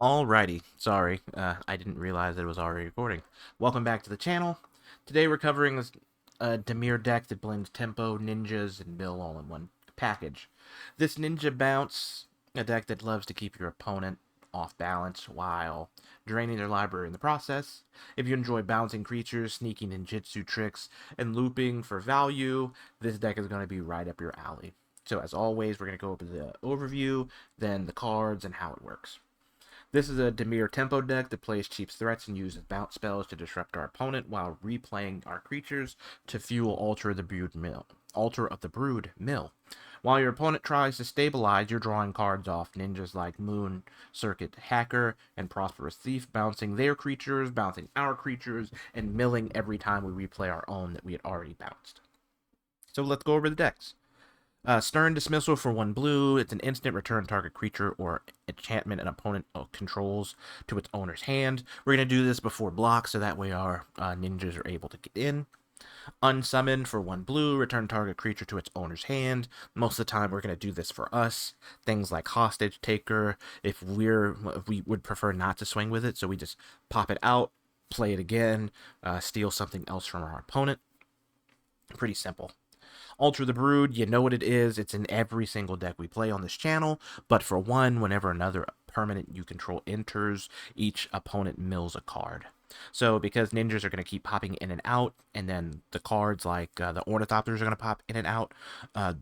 Alrighty, sorry, I didn't realize that it was already recording. Welcome back to the channel. Today we're covering a Dimir deck that blends tempo, ninjas, and mill all in one package. This ninja bounce, a deck that loves to keep your opponent off balance while draining their library in the process. If you enjoy bouncing creatures, sneaking ninjutsu tricks, and looping for value, this deck is going to be right up your alley. So as always, we're going to go over the overview, then the cards, and how it works. This is a Dimir tempo deck that plays cheap threats and uses bounce spells to disrupt our opponent while replaying our creatures to fuel Altar of the Brood Mill. Altar of the Brood Mill. While your opponent tries to stabilize, you're drawing cards off ninjas like Moon, Circuit Hacker, and Prosperous Thief, bouncing their creatures, bouncing our creatures, and milling every time we replay our own that we had already bounced. So let's go over the decks. Stern Dismissal for 1 blue. It's an instant return target creature or enchantment an opponent controls to its owner's hand. We're going to do this before block, so that way our ninjas are able to get in. Unsummon for 1 blue. Return target creature to its owner's hand. Most of the time, we're going to do this for us. Things like Hostage Taker, if we would prefer not to swing with it, so we just pop it out, play it again, steal something else from our opponent. Pretty simple. Alter the Brood, you know what it is. It's in every single deck we play on this channel. But for one, whenever another permanent you control enters, each opponent mills a card. So because ninjas are going to keep popping in and out, and then the cards like the Ornithopters are going to pop in and out,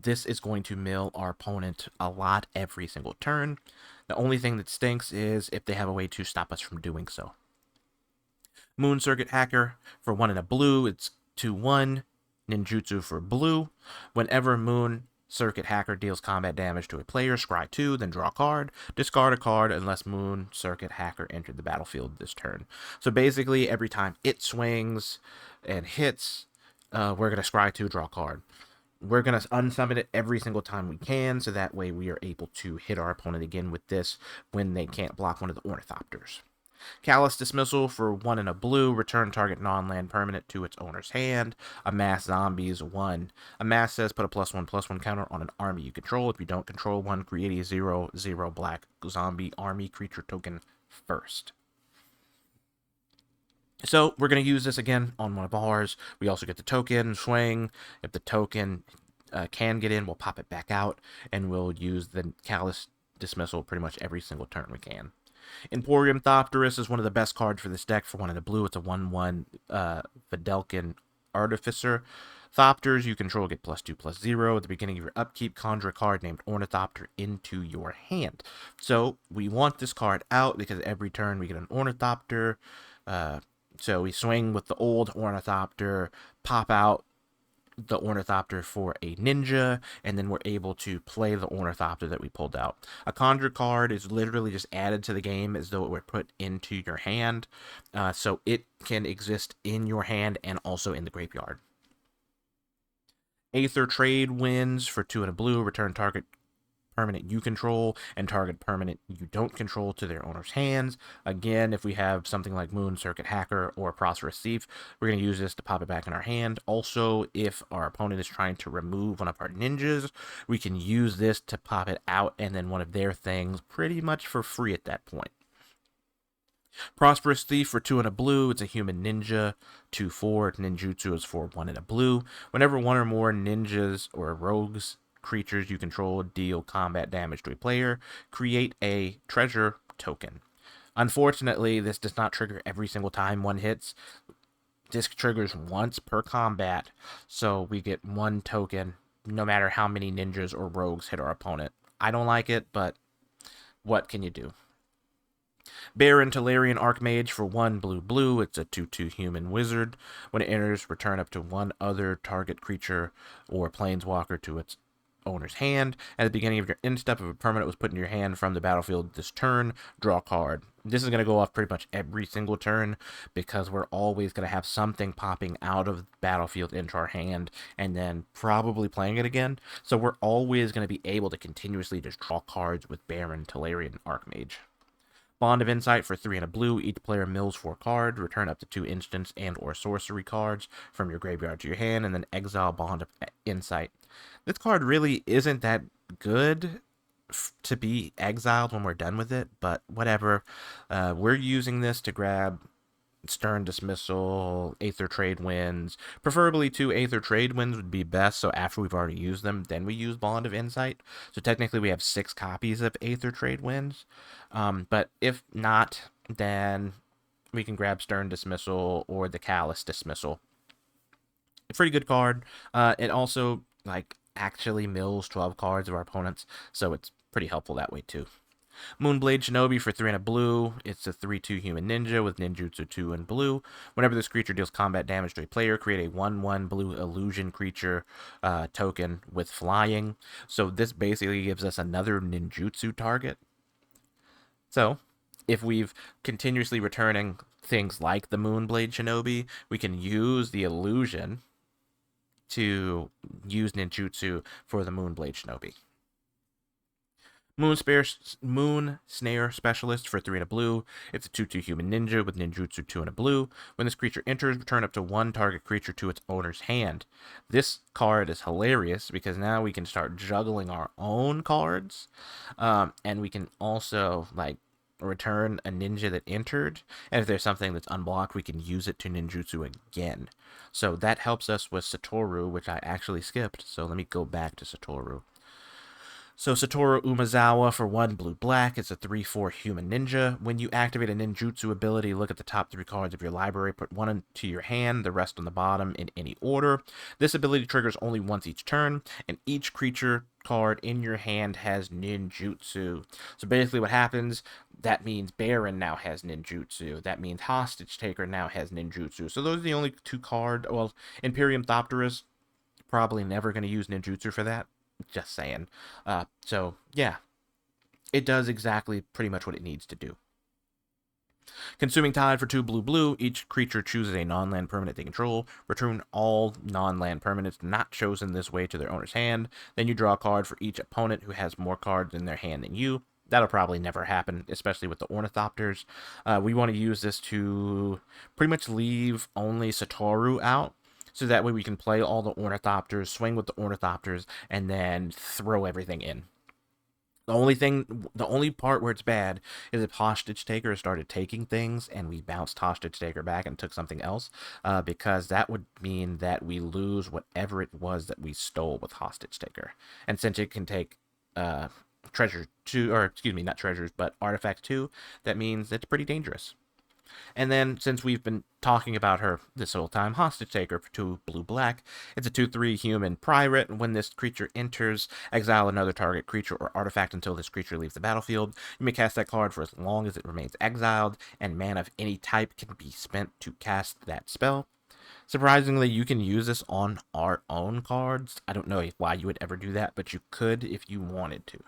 this is going to mill our opponent a lot every single turn. The only thing that stinks is if they have a way to stop us from doing so. Moon Circuit Hacker for 1 and a blue, it's 2/1. Ninjutsu for blue. Whenever Moon Circuit Hacker deals combat damage to a player, scry 2, then draw a card. Discard a card unless Moon Circuit Hacker entered the battlefield this turn. So basically, every time it swings and hits, we're going to scry 2, draw a card. We're going to unsummon it every single time we can, so that way we are able to hit our opponent again with this when they can't block one of the Ornithopters. Callous Dismissal for 1 and a blue. Return target non-land permanent to its owner's hand. Amass Zombies 1. Amass says put a +1/+1 counter on an army you control. If you don't control one, create a 0/0 black zombie army creature token first. So we're going to use this again on one of ours. We also get the token, swing. If the token can get in, we'll pop it back out, and we'll use the Callous Dismissal pretty much every single turn we can. Emporium Thopterus is one of the best cards for this deck for 1 and a blue. It's a 1/1 Videlkin Artificer. Thopters you control get +2/+0. At the beginning of your upkeep, conjure a card named Ornithopter into your hand. So we want this card out because every turn we get an Ornithopter. So we swing with the old Ornithopter, pop out the Ornithopter for a ninja, and then we're able to play the Ornithopter that we pulled out. A conjure card is literally just added to the game as though it were put into your hand, so it can exist in your hand and also in the graveyard. Aether Trade wins for 2 and a blue. Return target permanent you control and target permanent you don't control to their owner's hands. Again, if we have something like Moon Circuit Hacker or Prosperous Thief, we're going to use this to pop it back in our hand. Also, if our opponent is trying to remove one of our ninjas, we can use this to pop it out and then one of their things pretty much for free at that point. Prosperous Thief for 2 and a blue. It's a human ninja. 2/4. Ninjutsu is for 1 and a blue. Whenever one or more ninjas or rogues creatures you control deal combat damage to a player, create a treasure token. Unfortunately, this does not trigger every single time one hits. This triggers once per combat, so we get 1 token no matter how many ninjas or rogues hit our opponent. I don't like it, but what can you do? Baron Talarian Archmage for 1 blue. It's a 2/2 human wizard. When it enters, return up to 1 other target creature or planeswalker to its owner's hand. At the beginning of your end step, if a permanent was put in your hand from the battlefield this turn, draw a card. This is going to go off pretty much every single turn because we're always going to have something popping out of the battlefield into our hand and then probably playing it again. So we're always going to be able to continuously just draw cards with Baron Talarian Archmage. Bond of Insight for 3 and a blue. Each player mills 4 cards. Return up to 2 instants and or sorcery cards from your graveyard to your hand, and then exile Bond of Insight. This card really isn't that good to be exiled when we're done with it, but whatever. We're using this to grab Stern Dismissal, Aether Trade Winds. Preferably 2 Aether Trade Winds would be best, so after we've already used them, then we use Bond of Insight. So technically we have 6 copies of Aether Trade Winds. But if not, then we can grab Stern Dismissal or the Callous Dismissal. A pretty good card. It also, like, actually mills 12 cards of our opponents, so it's pretty helpful that way too. Moonblade Shinobi for 3 and a blue. It's a 3/2 human ninja with ninjutsu 2 and blue. Whenever this creature deals combat damage to a player, create a 1/1 blue illusion creature token with flying. So this basically gives us another ninjutsu target. So if we've continuously returning things like the Moonblade Shinobi, we can use the illusion to use ninjutsu for the Moonblade Shinobi. Moon Snare Specialist for 3 and a blue. It's a 2/2 human ninja with ninjutsu 2 and a blue. When this creature enters, return up to 1 target creature to its owner's hand. This card is hilarious because now we can start juggling our own cards. And we can also, like, return a ninja that entered. And if there's something that's unblocked, we can use it to ninjutsu again. So that helps us with Satoru, which I actually skipped. So let me go back to Satoru. So Satoru Umezawa for 1 blue-black. It's a 3/4 human ninja. When you activate a ninjutsu ability, look at the top 3 cards of your library, put 1 into your hand, the rest on the bottom in any order. This ability triggers only once each turn, and each creature card in your hand has ninjutsu. So basically what happens, that means Baron now has ninjutsu. That means Hostage Taker now has ninjutsu. So those are the only 2 cards. Well, Imperium Thopterus, probably never going to use ninjutsu for that. Just saying. So, yeah. It does exactly pretty much what it needs to do. Consuming Tide for 2 blue-blue. Each creature chooses a non-land permanent they control. Return all non-land permanents not chosen this way to their owner's hand. Then you draw a card for each opponent who has more cards in their hand than you. That'll probably never happen, especially with the Ornithopters. We want to use this to pretty much leave only Satoru out. So that way we can play all the Ornithopters, swing with the Ornithopters, and then throw everything in. The only part where it's bad is if Hostage Taker started taking things and we bounced Hostage Taker back and took something else, because that would mean that we lose whatever it was that we stole with Hostage Taker. And since it can take treasure 2, or excuse me, not treasures, but artifacts 2, that means it's pretty dangerous. And then, since we've been talking about her this whole time, Hostage Taker for 2 blue-black. It's a 2/3 human pirate. When this creature enters, exile another target creature or artifact until this creature leaves the battlefield. You may cast that card for as long as it remains exiled, and mana of any type can be spent to cast that spell. Surprisingly, you can use this on our own cards. I don't know why you would ever do that, but you could if you wanted to.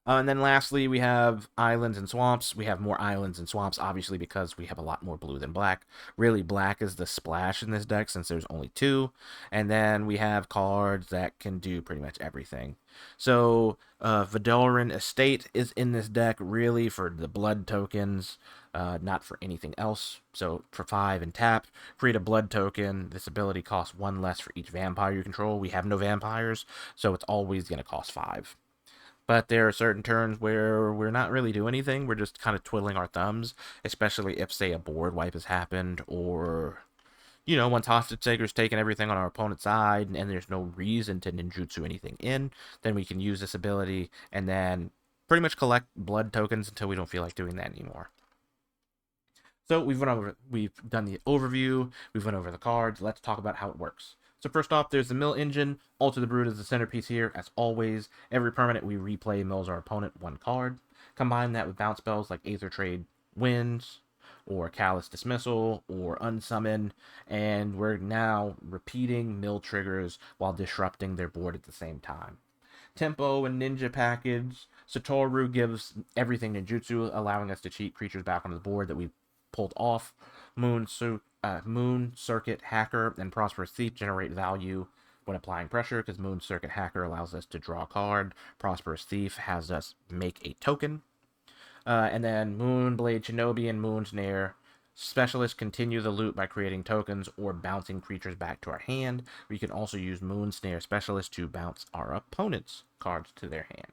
And then lastly, we have islands and swamps. We have more islands and swamps, obviously, because we have a lot more blue than black. Really, black is the splash in this deck since there's only 2. And then we have cards that can do pretty much everything. So, Vidoran Estate is in this deck really for the blood tokens, not for anything else. So, for 5 and tap, create a blood token. This ability costs 1 less for each vampire you control. We have no vampires, so it's always going to cost 5. But there are certain turns where we're not really doing anything. We're just kind of twiddling our thumbs, especially if, say, a board wipe has happened, or, once Hostage Taker's taken everything on our opponent's side and there's no reason to ninjutsu anything in, then we can use this ability and then pretty much collect blood tokens until we don't feel like doing that anymore. So we've done the overview, we've went over the cards. Let's talk about how it works. So first off, there's the mill engine. Alter the Brood is the centerpiece here. As always, every permanent we replay mills our opponent 1 card. Combine that with bounce spells like Aether Trade Winds, or Callous Dismissal, or Unsummon, and we're now repeating mill triggers while disrupting their board at the same time. Tempo and Ninja package. Satoru gives everything ninjutsu, allowing us to cheat creatures back onto the board that we pulled off. Moon Circuit Hacker and Prosperous Thief generate value when applying pressure, because Moon Circuit Hacker allows us to draw a card. Prosperous Thief has us make a token. And then Moonblade Shinobi and Moon Snare Specialists continue the loop by creating tokens or bouncing creatures back to our hand. We can also use Moon Snare Specialist to bounce our opponent's cards to their hand.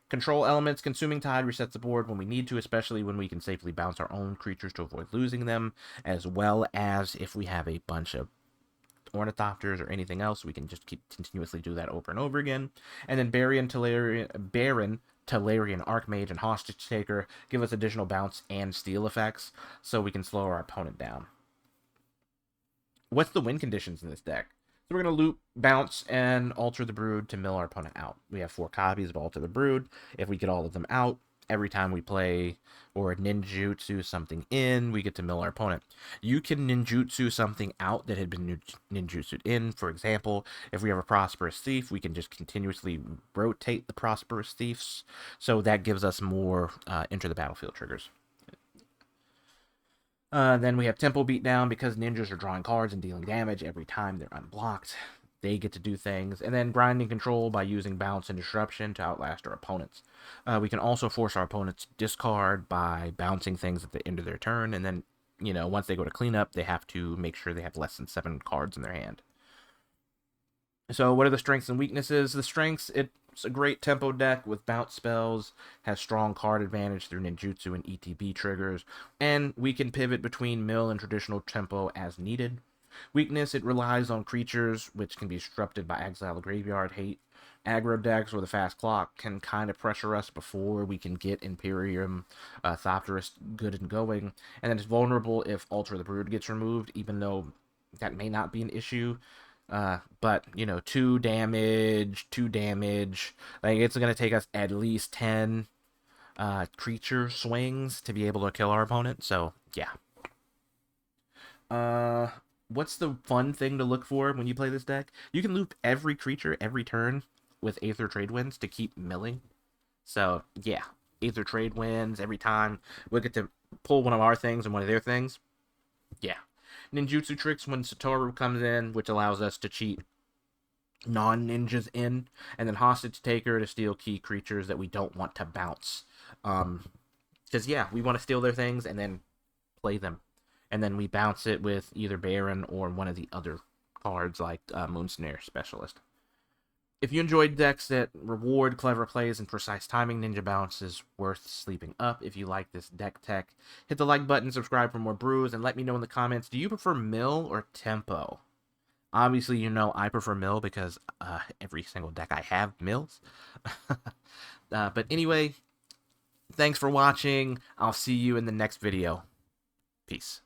Control elements. Consuming Tide resets the board when we need to, especially when we can safely bounce our own creatures to avoid losing them, as well as if we have a bunch of ornithopters or anything else, we can just keep continuously do that over and over again. And then Baron, Talarian Archmage, and Hostage Taker give us additional bounce and steal effects, so we can slow our opponent down. What's the win conditions in this deck? So we're going to loop, bounce, and Alter the Brood to mill our opponent out. We have 4 copies of Alter the Brood. If we get all of them out, every time we play or ninjutsu something in, we get to mill our opponent. You can ninjutsu something out that had been ninjutsu'd in. For example, if we have a Prosperous Thief, we can just continuously rotate the Prosperous Thieves. So that gives us more enter the battlefield triggers. Then we have Tempo Beatdown because ninjas are drawing cards and dealing damage every time they're unblocked. They get to do things. And then Grinding Control by using Bounce and Disruption to outlast our opponents. We can also force our opponents to discard by bouncing things at the end of their turn. And then, once they go to cleanup, they have to make sure they have less than 7 cards in their hand. So what are the strengths and weaknesses? The strengths, it's a great tempo deck with bounce spells, has strong card advantage through ninjutsu and ETB triggers, and we can pivot between mill and traditional tempo as needed. Weakness, it relies on creatures, which can be disrupted by Exile or Graveyard Hate. Aggro decks with a fast clock can kind of pressure us before we can get Imperium Thopterist good and going. And then it's vulnerable if Alter the Brood gets removed, even though that may not be an issue. But 2 damage. Like, it's going to take us at least 10 creature swings to be able to kill our opponent. So, yeah. What's the fun thing to look for when you play this deck? You can loop every creature every turn with Aether Trade Winds to keep milling. So, yeah. Aether Trade Winds every time. We'll get to pull one of our things and one of their things. Yeah. Ninjutsu tricks when Satoru comes in, which allows us to cheat non-ninjas in, and then Hostage Taker to steal key creatures that we don't want to bounce. Because, we want to steal their things and then play them. And then we bounce it with either Baron or one of the other cards like Moon Snare Specialist. If you enjoyed decks that reward clever plays and precise timing, Ninja Bounce is worth sleeping up. If you like this deck tech, hit the like button, subscribe for more brews, and let me know in the comments, do you prefer mill or tempo? Obviously, I prefer mill because every single deck I have mills. But anyway, thanks for watching. I'll see you in the next video. Peace.